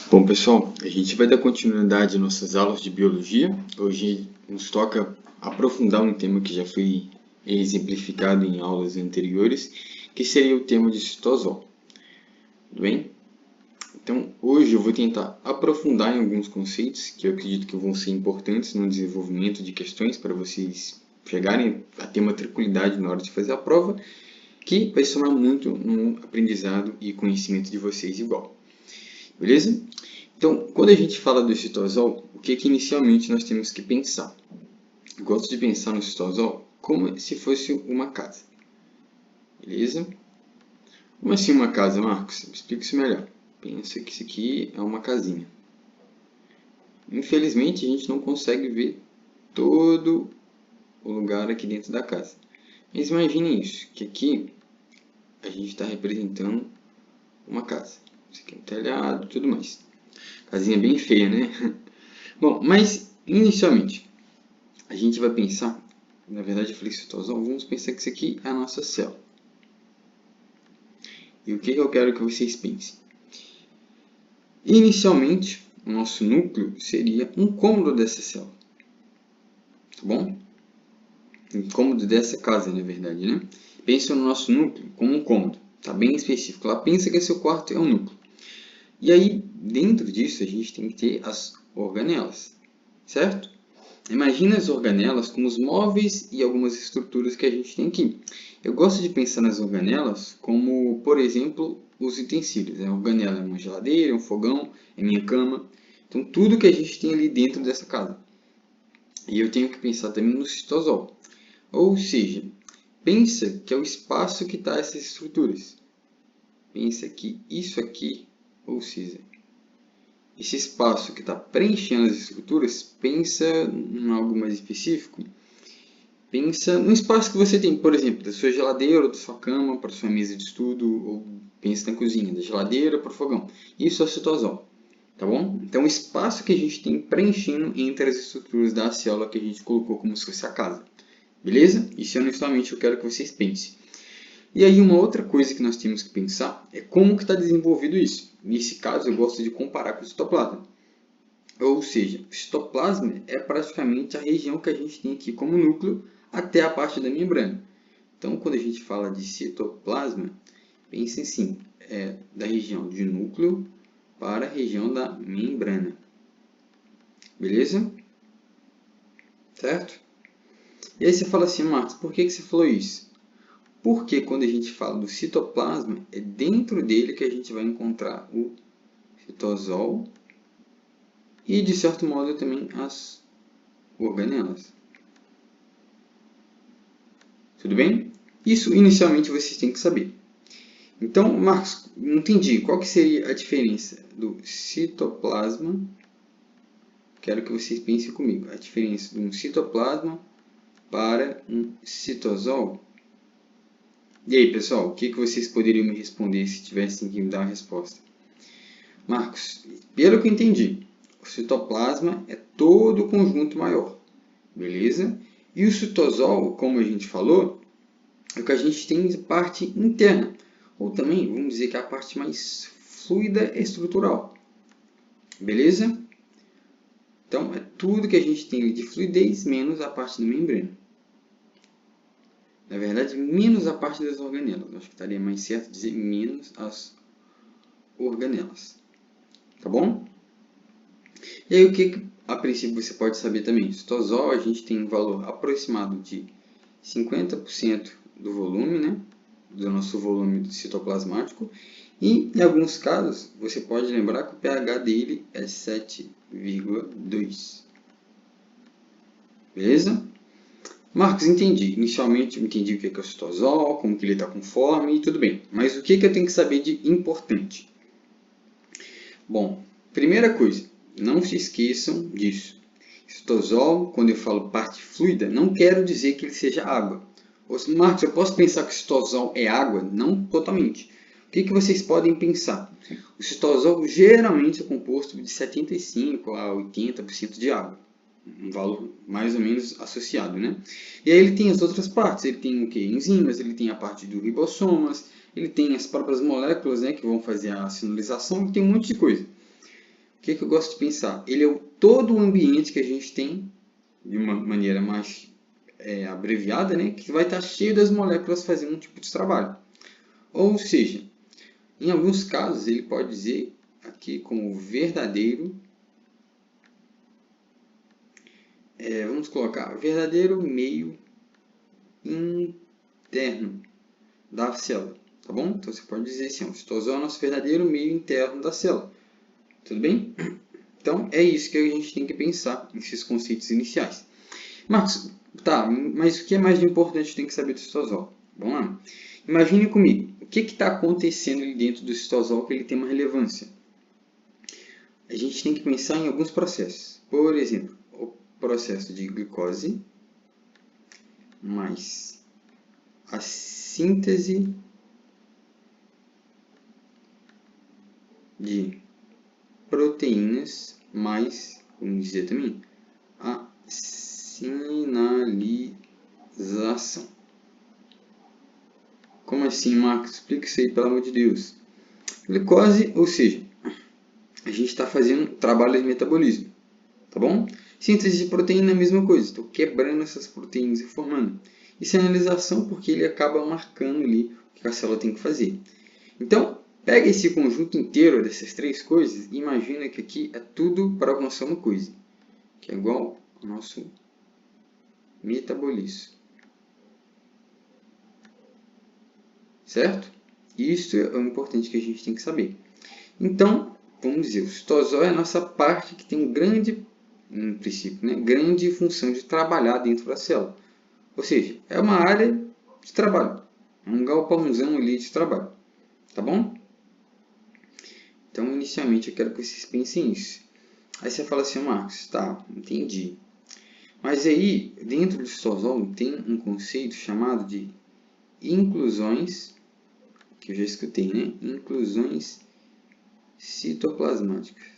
Bom, pessoal, a gente vai dar continuidade às nossas aulas de biologia. Hoje nos toca aprofundar um tema que já foi exemplificado em aulas anteriores, que seria o tema de citosol. Tudo bem? Então, hoje eu vou tentar aprofundar em alguns conceitos que eu acredito que vão ser importantes no desenvolvimento de questões para vocês chegarem a ter uma tranquilidade na hora de fazer a prova, que vai somar muito no aprendizado e conhecimento de vocês igual. Beleza? Então, quando a gente fala do citosol, o que inicialmente nós temos que pensar? Eu gosto de pensar no citosol como se fosse uma casa. Beleza? Como assim uma casa, Marcos? Me explica isso melhor. Pensa que isso aqui é uma casinha. Infelizmente, a gente não consegue ver todo o lugar aqui dentro da casa. Mas imagine isso, que aqui a gente está representando uma casa. Isso aqui é um telhado e tudo mais. Casinha bem feia, né? Bom, mas inicialmente a gente vai pensar, na verdade eu falei citosol, vamos pensar que isso aqui é a nossa célula. E o que eu quero que vocês pensem? Inicialmente, o nosso núcleo seria um cômodo dessa célula. Tá bom? Um cômodo dessa casa, na verdade, né? Pensa no nosso núcleo como um cômodo. Tá bem específico. Lá pensa que seu quarto é um núcleo. E aí, dentro disso, a gente tem que ter as organelas, certo? Imagina as organelas como os móveis e algumas estruturas que a gente tem aqui. Eu gosto de pensar nas organelas como, por exemplo, os utensílios. A organela é uma geladeira, um fogão, é minha cama. Então, tudo que a gente tem ali dentro dessa casa. E eu tenho que pensar também no citosol. Ou seja, pensa que é o espaço que está essas estruturas. Pensa que isso aqui, ou seja, esse espaço que está preenchendo as estruturas, pensa em algo mais específico. Pensa no espaço que você tem, por exemplo, da sua geladeira ou da sua cama para sua mesa de estudo, ou pensa na cozinha, da geladeira para o fogão. Isso é o citosol, tá bom? Então, o espaço que a gente tem preenchendo entre as estruturas da célula que a gente colocou como se fosse a casa. Beleza? Isso honestamente eu quero que vocês pensem. E aí uma outra coisa que nós temos que pensar é como que está desenvolvido isso. Nesse caso eu gosto de comparar com o citoplasma. Ou seja, o citoplasma é praticamente a região que a gente tem aqui como núcleo até a parte da membrana. Então quando a gente fala de citoplasma, pense assim, da região de núcleo para a região da membrana. Beleza? Certo? E aí você fala assim, Marcos, por que você falou isso? Porque quando a gente fala do citoplasma, é dentro dele que a gente vai encontrar o citosol e, de certo modo, também as organelas. Tudo bem? Isso, inicialmente, vocês têm que saber. Então, Marcos, não entendi. Qual que seria a diferença do citoplasma? Quero que vocês pensem comigo. A diferença de um citoplasma para um citosol. E aí, pessoal, o que vocês poderiam me responder se tivessem que me dar a resposta? Marcos, pelo que eu entendi, o citoplasma é todo o conjunto maior, beleza? E o citosol, como a gente falou, é o que a gente tem de parte interna, ou também, vamos dizer que é a parte mais fluida e estrutural, beleza? Então, é tudo que a gente tem de fluidez menos a parte da membrana. Na verdade, menos a parte das organelas. Acho que estaria mais certo dizer menos as organelas. Tá bom? E aí, o que a princípio você pode saber também? Citosol, a gente tem um valor aproximado de 50% do volume, né? Do nosso volume citoplasmático. E, em alguns casos, você pode lembrar que o pH dele é 7,2. Beleza? Marcos, entendi. Inicialmente, eu entendi o que é o citosol, como que ele está com forma e tudo bem. Mas o que eu tenho que saber de importante? Bom, primeira coisa, não se esqueçam disso. Citosol, quando eu falo parte fluida, não quero dizer que ele seja água. Marcos, eu posso pensar que o citosol é água? Não totalmente. O que vocês podem pensar? O citosol geralmente é composto de 75% a 80% de água. Um valor mais ou menos associado, né? E aí ele tem as outras partes. Ele tem o que? Enzimas, ele tem a parte do ribossomas, ele tem as próprias moléculas, né, que vão fazer a sinalização, ele tem um monte de coisa. que eu gosto de pensar? Ele é todo o ambiente que a gente tem, de uma maneira mais abreviada, né, que vai estar cheio das moléculas fazendo um tipo de trabalho. Ou seja, em alguns casos ele pode dizer aqui como verdadeiro, vamos colocar verdadeiro meio interno da célula, tá bom? Então você pode dizer assim, o citosol é o nosso verdadeiro meio interno da célula, tudo bem? Então é isso que a gente tem que pensar nesses conceitos iniciais. Marcos, tá, mas o que é mais importante tem que saber do citosol? Vamos lá. Imagine comigo, o que está acontecendo ali dentro do citosol que ele tem uma relevância? A gente tem que pensar em alguns processos. Por exemplo, o processo de glicose mais a síntese de proteínas mais, vamos dizer também, a sinalização. Como assim, Marcos? Explica isso aí, pelo amor de Deus. Glicose, ou seja, a gente está fazendo trabalho de metabolismo, tá bom? Síntese de proteína é a mesma coisa, estou quebrando essas proteínas e formando. E sinalização, porque ele acaba marcando ali o que a célula tem que fazer. Então, pega esse conjunto inteiro dessas três coisas e imagina que aqui é tudo para alcançar uma coisa, que é igual ao nosso metabolismo. Certo? Isso é o importante que a gente tem que saber. Então, vamos dizer, o citosol é a nossa parte que tem no princípio, grande função de trabalhar dentro da célula. Ou seja, é uma área de trabalho, um galpãozão ali de trabalho. Tá bom? Então, inicialmente, eu quero que vocês pensem nisso. Aí você fala assim, Marcos, tá, entendi. Mas aí, dentro do citosol, tem um conceito chamado de inclusões, que eu já escutei, né? Inclusões citoplasmáticas.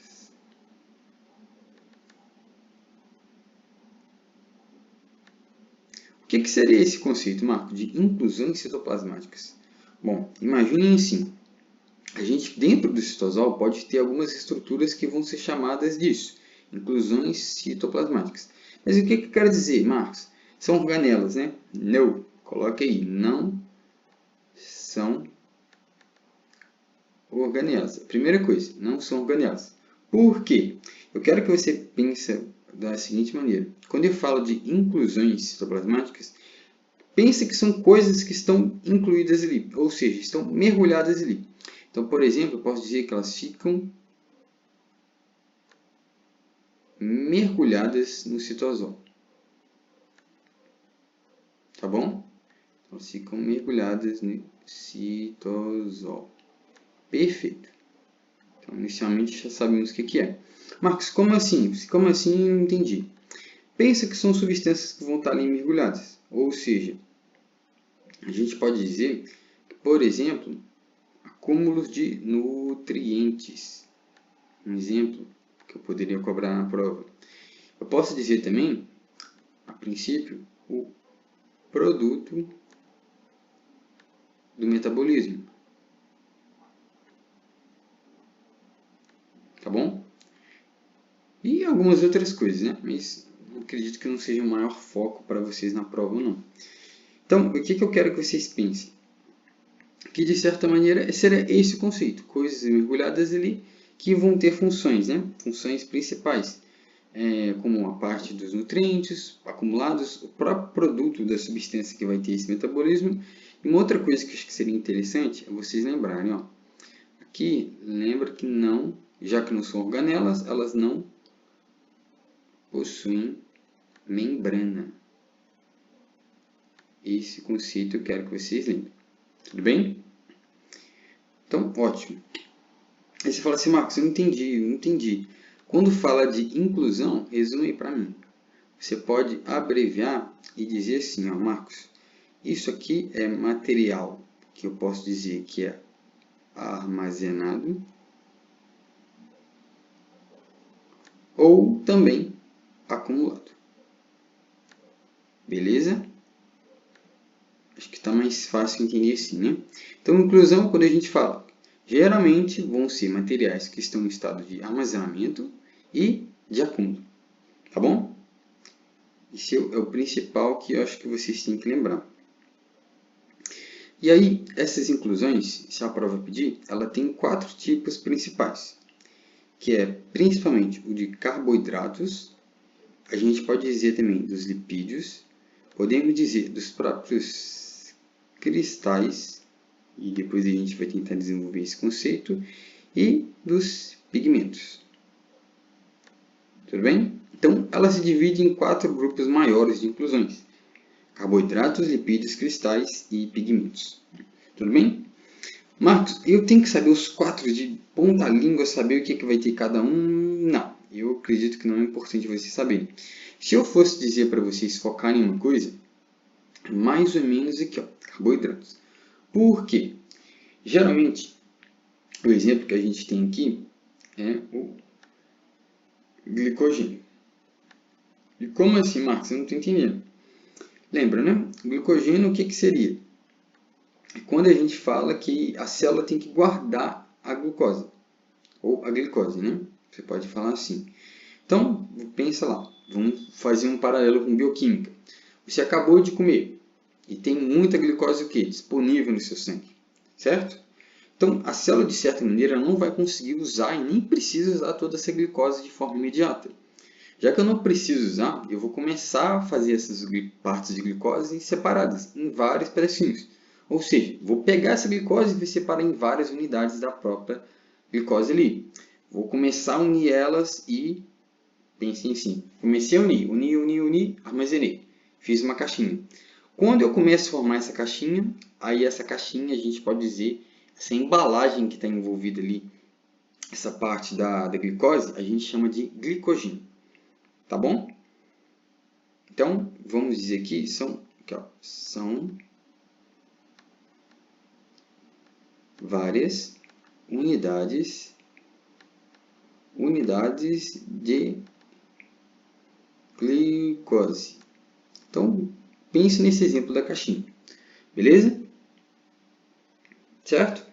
O que seria esse conceito, Marco, de inclusões citoplasmáticas? Bom, imaginem assim, a gente dentro do citosol pode ter algumas estruturas que vão ser chamadas disso, inclusões citoplasmáticas. Mas o que eu quero dizer, Marcos? São organelas, né? Não, coloque aí, não são organelas. Primeira coisa, não são organelas. Por quê? Eu quero que você pense da seguinte maneira. Quando eu falo de inclusões citoplasmáticas, pense que são coisas que estão incluídas ali, ou seja, estão mergulhadas ali. Então, por exemplo, eu posso dizer que elas ficam mergulhadas no citosol. Tá bom? Elas ficam mergulhadas no citosol. Perfeito. Então, inicialmente já sabemos o que é. Marcos, como assim? Como assim? Não entendi. Pensa que são substâncias que vão estar ali mergulhadas. Ou seja, a gente pode dizer que, por exemplo, acúmulos de nutrientes. Um exemplo que eu poderia cobrar na prova. Eu posso dizer também, a princípio, o produto do metabolismo. Tá bom? E algumas outras coisas, né? Mas acredito que não seja o maior foco para vocês na prova, não. Então, o que eu quero que vocês pensem? Que, de certa maneira, será esse o conceito. Coisas mergulhadas ali que vão ter funções, né? Funções principais. Como a parte dos nutrientes acumulados, o próprio produto da substância que vai ter esse metabolismo. E uma outra coisa que eu acho que seria interessante é vocês lembrarem, ó, aqui lembra que não, já que não são organelas, elas não possuem membrana. Esse conceito eu quero que vocês lembrem. Tudo bem? Então, ótimo. Aí você fala assim, Marcos, eu não entendi. Quando fala de inclusão, resume para mim. Você pode abreviar e dizer assim, ó, Marcos, isso aqui é material que eu posso dizer que é armazenado ou também acumulado. Beleza? Acho que está mais fácil entender assim, né? Então, inclusão, quando a gente fala Geralmente vão ser materiais que estão em estado de armazenamento e de acúmulo. Tá bom? Esse é o principal que eu acho que vocês têm que lembrar. E aí, essas inclusões, se a prova pedir, ela tem 4 tipos principais, que é principalmente o de carboidratos, a gente pode dizer também dos lipídios, podemos dizer dos próprios cristais, e depois a gente vai tentar desenvolver esse conceito, e dos pigmentos. Tudo bem? Então, ela se divide em 4 grupos maiores de inclusões: carboidratos, lipídios, cristais e pigmentos. Tudo bem? Marcos, eu tenho que saber os 4 de ponta língua, saber o que vai ter cada um? Não, eu acredito que não é importante vocês saberem. Se eu fosse dizer para vocês focarem em uma coisa, mais ou menos aqui, ó, carboidratos. Por quê? Geralmente, o exemplo que a gente tem aqui é o glicogênio. E como assim, Marcos? Eu não estou entendendo. Lembra, né? O glicogênio, o que seria? É quando a gente fala que a célula tem que guardar a glucose, ou a glicose, né? Você pode falar assim. Então, pensa lá, vamos fazer um paralelo com bioquímica. Você acabou de comer e tem muita glicose o quê? Disponível no seu sangue, certo? Então, a célula, de certa maneira, não vai conseguir usar e nem precisa usar toda essa glicose de forma imediata. Já que eu não preciso usar, eu vou começar a fazer essas partes de glicose separadas em vários pedacinhos. Ou seja, vou pegar essa glicose e separar em várias unidades da própria glicose ali. Vou começar a unir elas e pensem assim. Comecei a unir, armazenei. Fiz uma caixinha. Quando eu começo a formar essa caixinha, aí essa caixinha a gente pode dizer, essa embalagem que está envolvida ali, essa parte da glicose, a gente chama de glicogênio. Tá bom? Então, vamos dizer que são várias unidades de glicose. Então, pense nesse exemplo da caixinha. Beleza? Certo?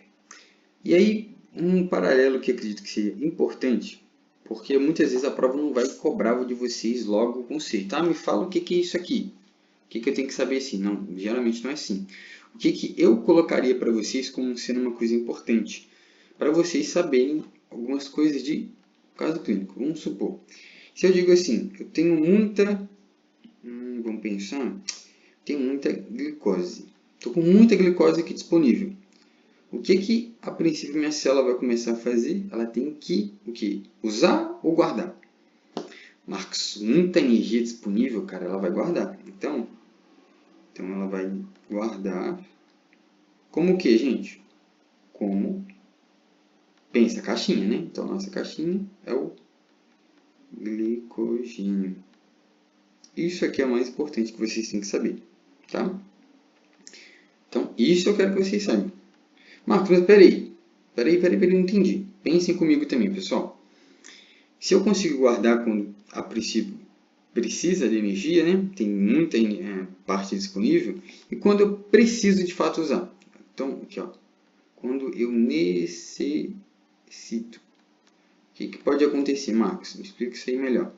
E aí, um paralelo que eu acredito que seria importante, porque muitas vezes a prova não vai cobrar de vocês logo o conceito. Ah, me fala o que é isso aqui. O que eu tenho que saber assim? Não, geralmente não é assim. O que eu colocaria para vocês como sendo uma coisa importante? Para vocês saberem algumas coisas de caso clínico. Vamos supor. Se eu digo assim, eu tenho muita... vamos pensar. Tenho muita glicose. Estou com muita glicose aqui disponível. O que a princípio minha célula vai começar a fazer? Ela tem que o quê? Usar ou guardar? Marcos, muita energia disponível, cara, ela vai guardar. Então ela vai guardar como o que, gente? Como, pensa, a caixinha, né? Então, nossa caixinha é o glicogênio. Isso aqui é o mais importante que vocês têm que saber, tá? Então, isso eu quero que vocês saibam. Marcos, mas peraí, não entendi. Pensem comigo também, pessoal. Se eu consigo guardar quando, a princípio, precisa de energia, né? Tem muita parte disponível, e quando eu preciso de fato usar. Então, aqui, ó, quando eu necessito. O que pode acontecer, Marcos? Me explica isso aí melhor.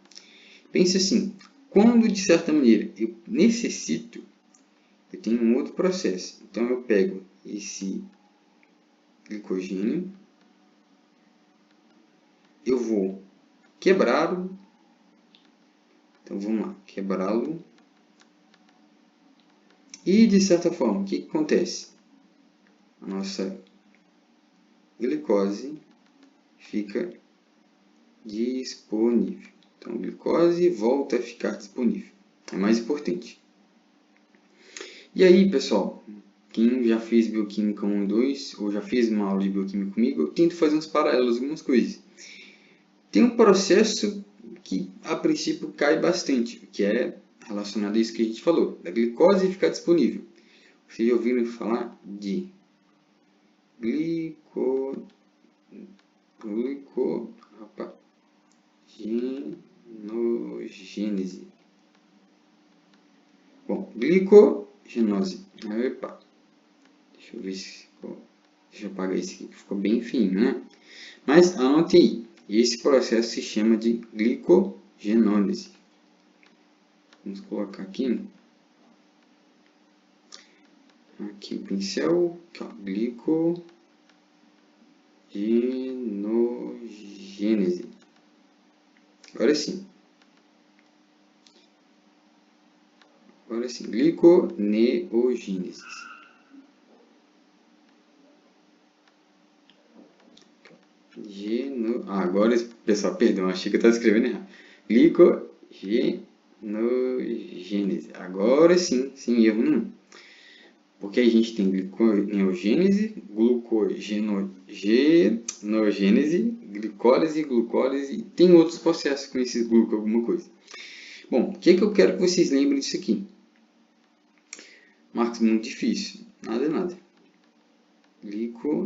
Pense assim, quando de certa maneira eu necessito, eu tenho um outro processo. Então eu pego esse glicogênio, eu vou quebrá-lo. Então vamos lá, quebrá-lo. E de certa forma, o que acontece? A nossa glicose fica disponível. Então, a glicose volta a ficar disponível. É mais importante. E aí, pessoal, quem já fez Bioquímica 1 e 2, ou já fez uma aula de Bioquímica comigo, eu tento fazer uns paralelos, algumas coisas. Tem um processo que, a princípio, cai bastante, que é relacionado a isso que a gente falou, da glicose ficar disponível. Vocês já ouviram falar de glicogenose. Bom, glicogenose. Deixa eu ver se ficou Deixa eu apagar esse aqui que ficou bem fininho, né? Mas anote aí, esse processo se chama de glicogenólise. Vamos colocar aqui. Aqui o pincel, aqui, ó, glicogenogênese. Agora sim. Agora sim, gliconeogênese. Agora, pessoal, perdão, achei que eu estava escrevendo errado. Glicogenogênese. Agora sim, sem erro nenhum. Porque a gente tem gliconeogênese, glucogenogênese, glicólise, glucólise, e tem outros processos com esses gluco, alguma coisa. Bom, o que eu quero que vocês lembrem disso aqui? Marcos, muito difícil. Nada.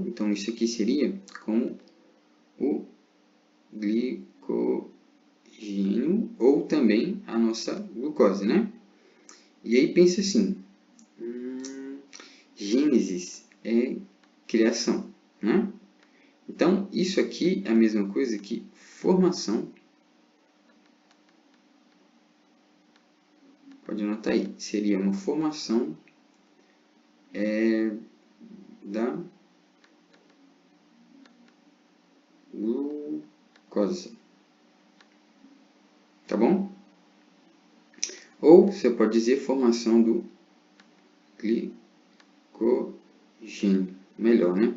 Então isso aqui seria como o glicogênio ou também a nossa glucose, né? E aí pensa assim, gênesis é criação, né? Então isso aqui é a mesma coisa que formação. Pode anotar aí, seria uma formação da glucose. Tá bom? Ou você pode dizer formação do glicogênio. Melhor, né?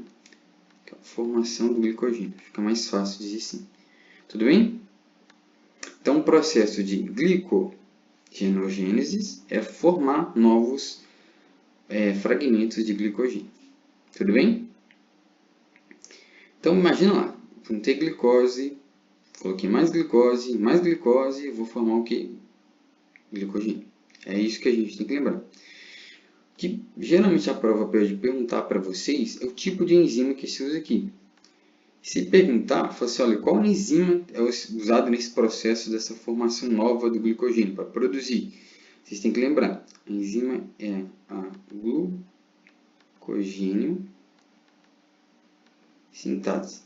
Formação do glicogênio. Fica mais fácil dizer assim. Tudo bem? Então, o processo de glicogenogênese é formar novos fragmentos de glicogênio. Tudo bem? Então, imagina lá. Juntei glicose, coloquei mais glicose, vou formar o que? Glicogênio. É isso que a gente tem que lembrar. Que geralmente a prova pode perguntar para vocês é o tipo de enzima que se usa aqui. Se perguntar, fala assim, olha, qual enzima é usado nesse processo dessa formação nova do glicogênio para produzir? Vocês têm que lembrar, a enzima é a glucogênio sintase.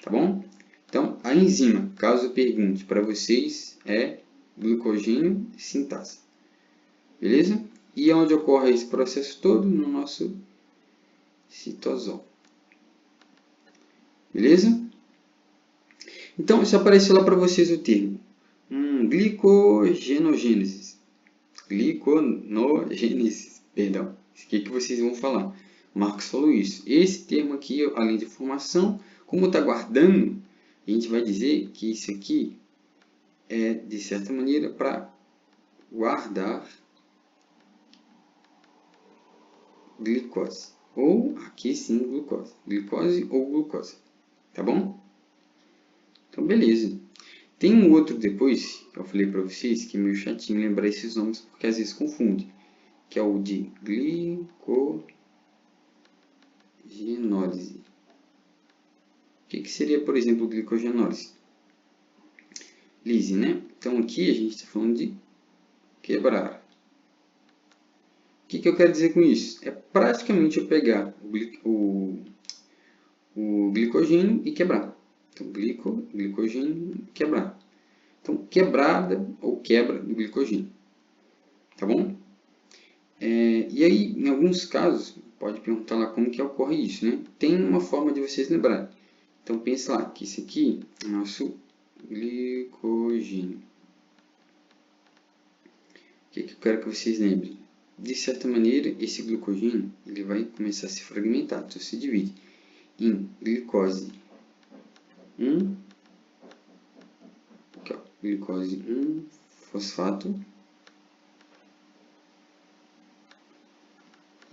Tá bom? Então, a enzima, caso eu pergunte para vocês, é glucogênio sintase. Beleza? E onde ocorre esse processo todo? No nosso citosol. Beleza? Então, se apareceu lá para vocês o termo glicogenogênese. Gliconogênese, perdão. O que vocês vão falar? O Marcos falou isso. Esse termo aqui, além de formação, como está guardando, a gente vai dizer que isso aqui é, de certa maneira, para guardar glicose. Ou, aqui sim, glucose. Glicose ou glucose. Tá bom? Então, beleza. Tem um outro depois, que eu falei para vocês, que é meio chatinho lembrar esses nomes, porque às vezes confunde. Que é o de glicogenólise. O que seria, por exemplo, glicogenólise? Lise, né? Então, aqui a gente está falando de quebrar. O que eu quero dizer com isso? É praticamente eu pegar o glicogênio e quebrar. Então, glicogênio, quebrar. Então, quebrada ou quebra do glicogênio. Tá bom? E aí, em alguns casos, pode perguntar lá como que ocorre isso, né? Tem uma forma de vocês lembrarem. Então, pense lá, que esse aqui é nosso glicogênio. O que eu quero que vocês lembrem? De certa maneira, esse glicogênio ele vai começar a se fragmentar, então se divide em glicose 1, aqui, ó, glicose 1, fosfato,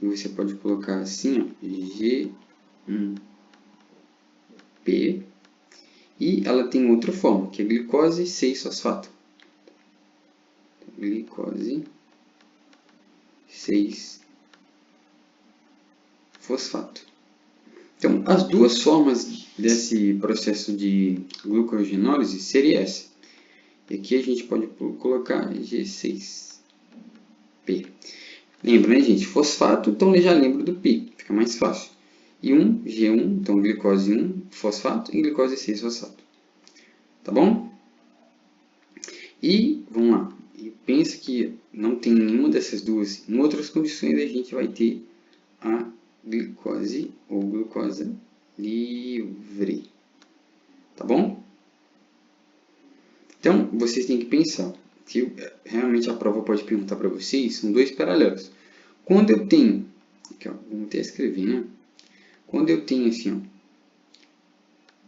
e você pode colocar assim, ó, G1P, e ela tem outra forma, que é glicose 6-fosfato. Glicose 6-fosfato. Então, as duas formas desse processo de glucogenólise seria essa. E aqui a gente pode colocar G6P. Lembra, né, gente? Fosfato, então eu já lembro do P, fica mais fácil. E G1, então glicose 1, fosfato, e glicose 6, fosfato. Tá bom? E, vamos lá, e pensa que não tem nenhuma dessas duas. Em outras condições, a gente vai ter a glicose ou glucosa livre. Tá bom? Então, vocês têm que pensar que realmente a prova pode perguntar para vocês, são dois paralelos. Quando eu tenho, aqui, ó, vamos até escrever, né? Quando eu tenho assim, ó,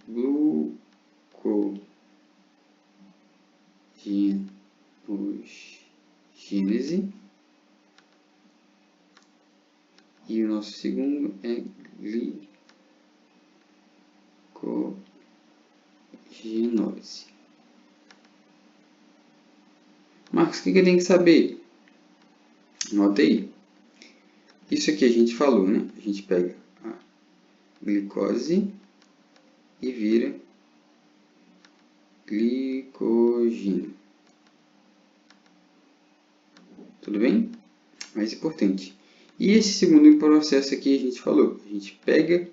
glucogênese, e o nosso segundo é glicogenólise. Marcos, o que eu tenho que saber? Anota aí. Isso aqui a gente falou, né? A gente pega a glicose e vira glicogênio. Tudo bem? Mais importante. E esse segundo processo aqui a gente falou. A gente pega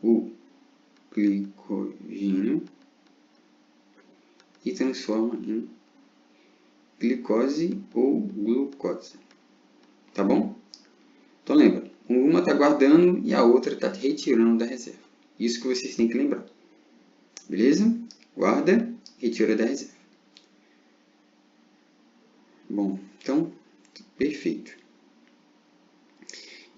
o glicogênio e transforma em glicose ou glucose. Tá bom? Então lembra, uma está guardando e a outra está retirando da reserva. Isso que vocês têm que lembrar. Beleza? Guarda, retira da reserva. Bom, então, perfeito.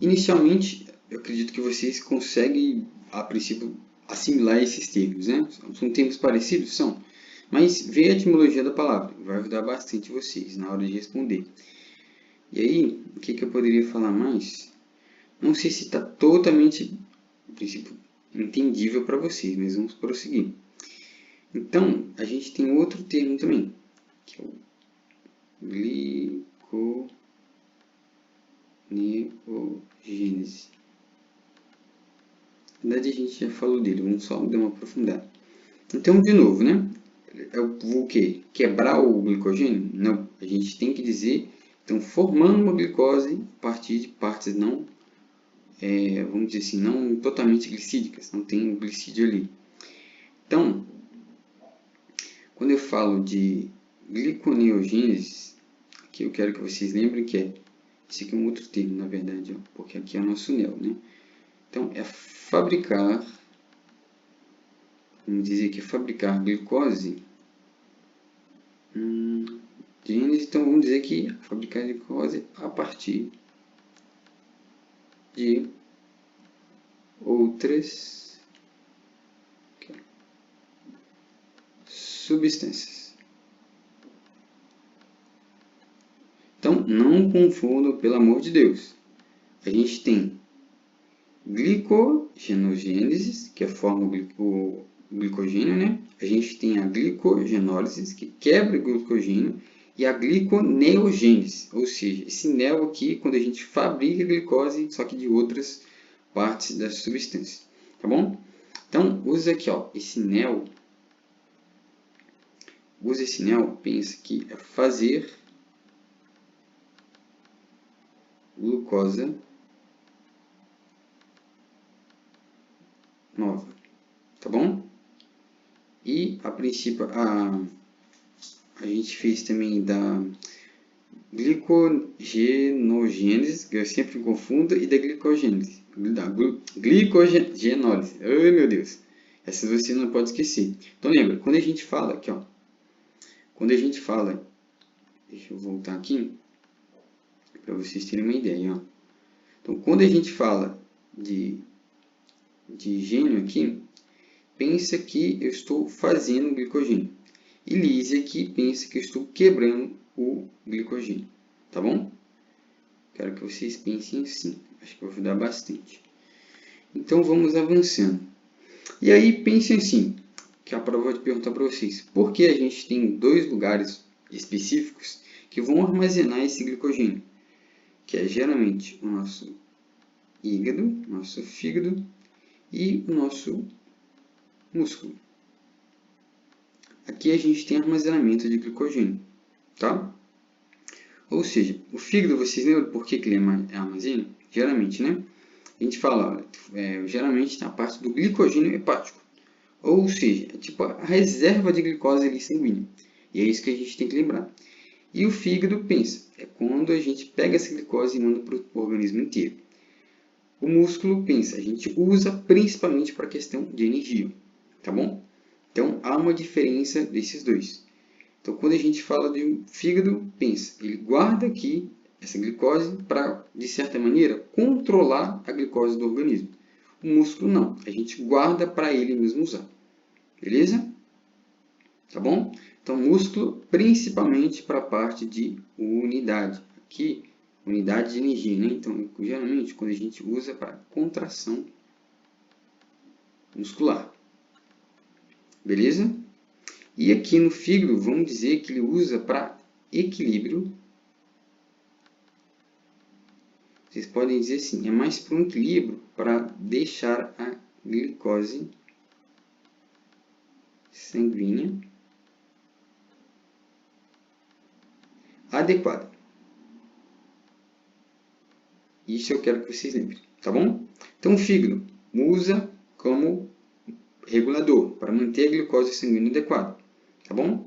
Inicialmente, eu acredito que vocês conseguem, a princípio, assimilar esses termos, né? São termos parecidos? São. Mas vê a etimologia da palavra, vai ajudar bastante vocês na hora de responder. E aí, o que eu poderia falar mais? Não sei se está totalmente, a princípio, entendível para vocês, mas vamos prosseguir. Então, a gente tem outro termo também, que é o gliconeogênese. Na verdade, a gente já falou dele, vamos só dar uma aprofundada. Então, de novo, né? Eu vou o quê? Quebrar o glicogênio? Não, a gente tem que dizer, então, formando uma glicose a partir de partes não, vamos dizer assim, não totalmente glicídicas, não tem o glicídio ali. Então, quando eu falo de gliconeogênese, aqui eu quero que vocês lembrem que esse aqui é um outro termo, na verdade, ó, porque aqui é o nosso neo, né? Então, é fabricar, vamos dizer que é fabricar glicose, então vamos dizer que é fabricar glicose a partir de outras substâncias. Então, não confundam, pelo amor de Deus. A gente tem glicogenogênese, que forma o glicogênio, né? A gente tem a glicogenólise, que quebra o glicogênio, e a gliconeogênese, ou seja, esse neo aqui, quando a gente fabrica a glicose, só que de outras partes da substância, tá bom? Então, usa aqui, ó, esse neo, pensa que é fazer glucosa nova, tá bom? E, a princípio, a gente fez também da glicogenogênese, que eu sempre confundo, e da glicogênese, da glicogenólise. Ai, meu Deus! Essas você não pode esquecer. Então, lembra, quando a gente fala aqui, ó, deixa eu voltar aqui, para vocês terem uma ideia, ó. Então, quando a gente fala de gênio aqui, pensa que eu estou fazendo glicogênio. E lise aqui, pensa que eu estou quebrando o glicogênio. Tá bom? Quero que vocês pensem assim. Acho que vai ajudar bastante. Então, vamos avançando. E aí, pensem assim, que a prova vai perguntar para vocês. Por que a gente tem dois lugares específicos que vão armazenar esse glicogênio? Que é geralmente o nosso hígado, nosso fígado e o nosso músculo. Aqui a gente tem armazenamento de glicogênio, tá? Ou seja, o fígado, vocês lembram por que ele armazena? Geralmente, né? A gente fala, geralmente na parte do glicogênio hepático. Ou seja, é tipo a reserva de glicose ali sanguínea. E é isso que a gente tem que lembrar. E o fígado, pensa, é quando a gente pega essa glicose e manda para o organismo inteiro. O músculo, pensa, a gente usa principalmente para a questão de energia, tá bom? Então, há uma diferença desses dois. Então, quando a gente fala de um fígado, pensa, ele guarda aqui essa glicose para, de certa maneira, controlar a glicose do organismo. O músculo não, a gente guarda para ele mesmo usar. Beleza? Tá bom? Então, músculo principalmente para a parte de unidade. Aqui, unidade de energia, né? Então, geralmente, quando a gente usa para contração muscular. Beleza? E aqui no fígado, vamos dizer que ele usa para equilíbrio. Vocês podem dizer assim, é mais para um equilíbrio para deixar a glicose sanguínea adequada. Isso eu quero que vocês lembrem, tá bom? Então, o fígado usa como regulador para manter a glicose sanguínea adequada, tá bom?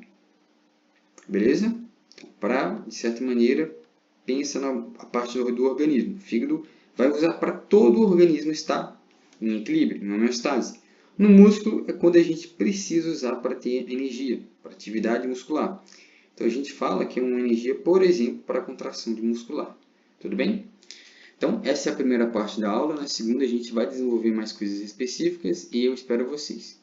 Beleza? Para, de certa maneira, pensa na parte do organismo. O fígado vai usar para todo o organismo estar em equilíbrio, em homeostase. No músculo é quando a gente precisa usar para ter energia, para atividade muscular. Então a gente fala que é uma energia, por exemplo, para a contração muscular. Tudo bem? Então essa é a primeira parte da aula. Na segunda a gente vai desenvolver mais coisas específicas e eu espero vocês.